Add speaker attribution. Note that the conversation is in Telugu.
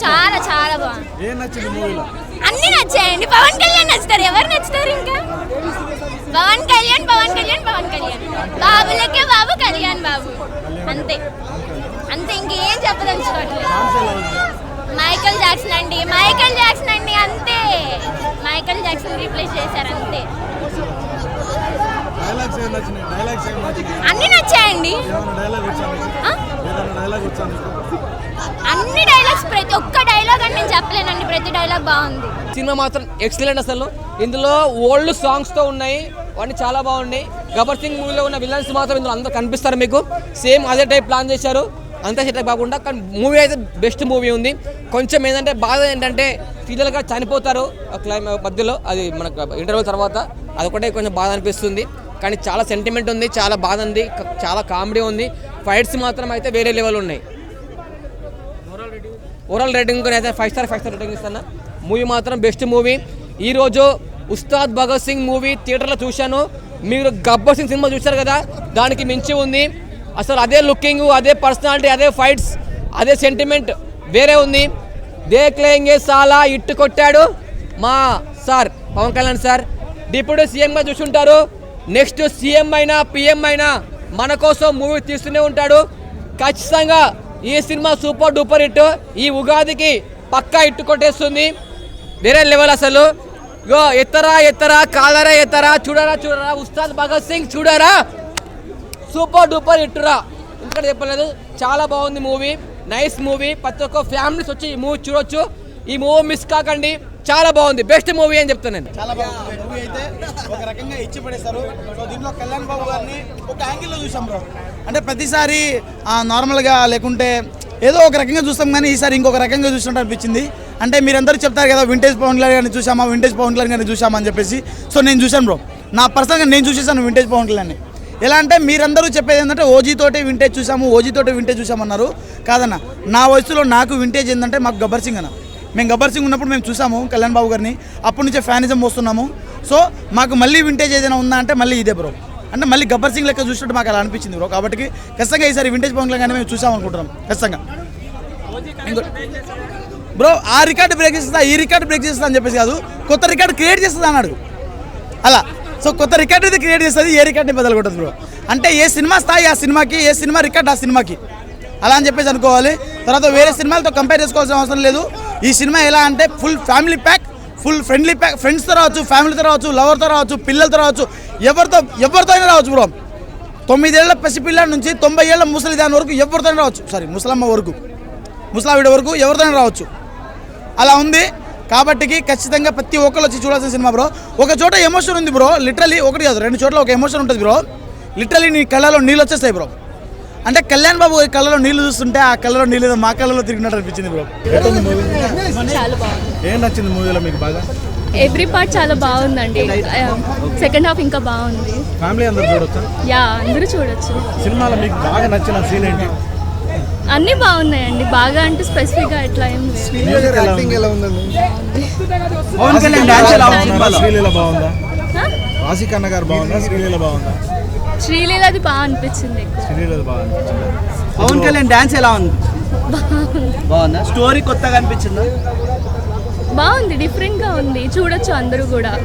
Speaker 1: చాలా చాలా బాగుంది.
Speaker 2: ఏం నచ్చింది మూవీలో?
Speaker 1: అన్ని నచ్చాయండి. పవన్ కళ్యాణ్ నచ్చుతారు, ఎవరు నచ్చుతారు ఇంకా? పవన్ కళ్యాణ్ పవన్ కళ్యాణ్ పవన్ కళ్యాణ్, బాబులకే బాబు కళ్యాణ్ బాబు, అంతే అంతే, ఇంకేం చెప్పదలుచుకోవట్లేదు. మైకేల్ జాక్సన్ అండి, మైకేల్ జాక్సన్ అండి, అంతే. మైకేల్ జాక్సన్ రీప్లేస్ చేశారు, అంతే. అన్ని నచ్చాయండి. అన్ని డైలాగ్స్, ప్రతి ఒక్క డైలాగ్ అని నేను చెప్పలేనండి, ప్రతి డైలాగ్ బాగుంది.
Speaker 3: సినిమా మాత్రం ఎక్సలెంట్. అసలు ఇందులో ఓల్డ్ సాంగ్స్తో ఉన్నాయి, అవన్నీ చాలా బాగున్నాయి. గబ్బర్ సింగ్ మూవీలో ఉన్న విలన్స్ మాత్రం ఇందులో అందరూ కనిపిస్తారు మీకు. సేమ్ అదే టైప్ ప్లాన్ చేశారు, అంతా సెట్ కాకుండా. కానీ మూవీ అయితే బెస్ట్ మూవీ ఉంది. కొంచెం ఏంటంటే బాధ ఏంటంటే ఫీజులుగా చనిపోతారు మధ్యలో, అది మనకు ఇంటర్వ్యూ తర్వాత, అదొకటే కొంచెం బాధ అనిపిస్తుంది. కానీ చాలా సెంటిమెంట్ ఉంది, చాలా బాధ ఉంది, చాలా కామెడీ ఉంది. ఫైట్స్ మాత్రం అయితే వేరే లెవెల్ ఉన్నాయి. ఓవరాల్ రేటింగ్ అయితే 5 స్టార్ రేటింగ్ ఇస్తాను. మూవీ మాత్రం బెస్ట్ మూవీ. ఈరోజు ఉస్తాద్ భగత్ సింగ్ మూవీ థియేటర్లో చూశాను. మీరు గబ్బర్ సింగ్ సినిమా చూశారు కదా, దానికి మించి ఉంది. అసలు అదే లుకింగ్, అదే పర్సనాలిటీ, అదే ఫైట్స్, అదే సెంటిమెంట్ వేరే ఉంది. దేఖ్లేంగే సాలా ఇట్టు కొట్టాడు మా sir Pawan Kalyan sir. Deputy సీఎంగా చూసుంటారు, నెక్స్ట్ సీఎం అయినా పిఎం అయినా మన కోసం మూవీ తీస్తూనే ఉంటాడు. ఖచ్చితంగా ఈ సినిమా సూపర్ డూపర్ హిట్. ఈ ఉగాదికి పక్కా ఇట్టు కొట్టేస్తుంది, వేరే లెవెల్ అసలు. గో ఎత్తరా కాలరా ఎత్తరా, చూడరా ఉస్తాద్ భగత్ సింగ్ చూడరా, సూపర్ డూపర్ హిట్టురా, ఇంకా చెప్పలేదు. చాలా బాగుంది మూవీ, నైస్ మూవీ. ప్రతి ఒక్క ఫ్యామిలీస్ వచ్చి ఈ మూవీ చూడొచ్చు. ఈ మూవీ మిస్ కాకండి, చాలా బాగుంది, బెస్ట్ మూవీ అని చెప్తాను నేను.
Speaker 4: చాలా బాగుంది మూవీ అయితే, ఒక రకంగా ఇచ్చి పడేస్తారు. సో దీంట్లో కళ్యాణ్ బాబు గారిని ఒక యాంగిల్లో చూసాం బ్రో. అంటే ప్రతిసారి నార్మల్గా లేకుంటే ఏదో ఒక రకంగా చూస్తాం, కానీ ఈసారి ఇంకొక రకంగా చూసినట్టు అనిపించింది. అంటే మీరందరూ చెప్తారు కదా వింటేజ్ పవన్ కళ్యాణ్ గారిని చూసామా అని చెప్పేసి. సో నేను చూశాను బ్రో, నా పర్సనల్గా నేను చూసేసాను వింటేజ్ పవన్ కళ్యాణ్ని. ఎలా అంటే మీరందరూ చెప్పేది ఏంటంటే ఓజీతోటే వింటేజ్ చూసామన్నారు. కాదన్న, నా వయసులో నాకు వింటేజ్ ఏంటంటే మాకు గబ్బర్ సింగ్ అన్న. మేము గబ్బర్ సింగ్ ఉన్నప్పుడు మేము చూసాము కళ్యాణ్ బాబు గారిని, అప్పటి నుంచే ఫ్యానిజం వస్తున్నాము. సో మాకు మళ్ళీ వింటేజ్ ఏదైనా ఉందా అంటే మళ్ళీ ఇదే బ్రో. అంటే మళ్ళీ గబ్బర్ సింగ్ లెక్క చూసినట్టు మాకు అలా అనిపించింది బ్రో. కాబట్టి ఖచ్చితంగా ఈసారి వింటేజ్ పవన్ కళ్యాణ్ మేము చూసామనుకుంటున్నాం ఖచ్చితంగా. బ్రో ఆ రికార్డు బ్రేక్ చేస్తుందా, ఈ రికార్డు బ్రేక్ చేస్తుందా అని చెప్పేసి కాదు, కొత్త రికార్డు క్రియేట్ చేస్తుంది అన్నాడు అలా. సో కొత్త రికార్డు అయితే క్రియేట్ చేస్తుంది, ఏ రికార్డుని బదలగొట్టదు బ్రో. అంటే ఏ సినిమా స్థాయి ఆ సినిమాకి, ఏ సినిమా రికార్డు ఆ సినిమాకి, అలా అని చెప్పేసి అనుకోవాలి. తర్వాత వేరే సినిమాలతో కంపేర్ చేసుకోవాల్సిన అవసరం లేదు. ఈ సినిమా ఎలా అంటే full family pack, full friendly pack. ఫ్రెండ్స్తో రావచ్చు, ఫ్యామిలీతో రావచ్చు, లవర్తో రావచ్చు, పిల్లలతో రావచ్చు, ఎవరితో అయినా రావచ్చు బ్రో. 9 ఏళ్ల పసిపిల్ల నుంచి 90 ఏళ్ల ముసలి దాని వరకు ఎవరితో రావచ్చు. సారీ ముసలమ్మ వరకు, ముసలావిడ వరకు ఎవరితోనే రావచ్చు, అలా ఉంది. కాబట్టి ఖచ్చితంగా ప్రతి ఒక్కరు వచ్చి చూడాల్సిన సినిమా బ్రో. ఒక చోట ఎమోషన్ ఉంది బ్రో, లిటరలీ ఒకటి కాదు 2 చోట్ల ఒక ఎమోషన్ ఉంటుంది బ్రో. లిటరలీ నీ కళ్ళలో నీళ్ళు వచ్చేస్తాయి బ్రో. అంటే కళ్యాణ్ బాబు కళ్ళలో నీళ్ళు చూస్తుంటే ఆ కళ్ళలో నీళ్ళు మా కళ్ళలో తిరిగినట్టు అనిపించింది బ్రో.
Speaker 5: చాలా బాగుంది.
Speaker 2: ఏం నచ్చింది మూవీలో మీకు బాగా?
Speaker 5: ఎవ్రీ పార్ట్ చాలా బాగుందండి. సెకండ్ హాఫ్ ఇంకా బాగుంది.
Speaker 2: ఫ్యామిలీ అందరూ చూడొచ్చా?
Speaker 5: యా, అందరూ చూడొచ్చు.
Speaker 2: సినిమాలో మీకు బాగా నచ్చిన సీన్ ఏంటి?
Speaker 5: అన్నీ బాగున్నాయండి. బాగా అంటే స్పెసిఫిక్గా ఎట్లా ఏం లేదు.
Speaker 2: శ్రీలీల బాగుందా? రాశి ఖన్నా గారు బాగుందా? శ్రీలీల బాగుందా?
Speaker 5: శ్రీలీలది బాగా అనిపించింది.
Speaker 4: పవన్ కళ్యాణ్ డాన్స్ ఎలా ఉంది? బాగుందా? స్టోరీ కొత్తగా అనిపించిందా?
Speaker 5: బాగుంది, డిఫరెంట్గా ఉంది, చూడొచ్చు అందరూ కూడా.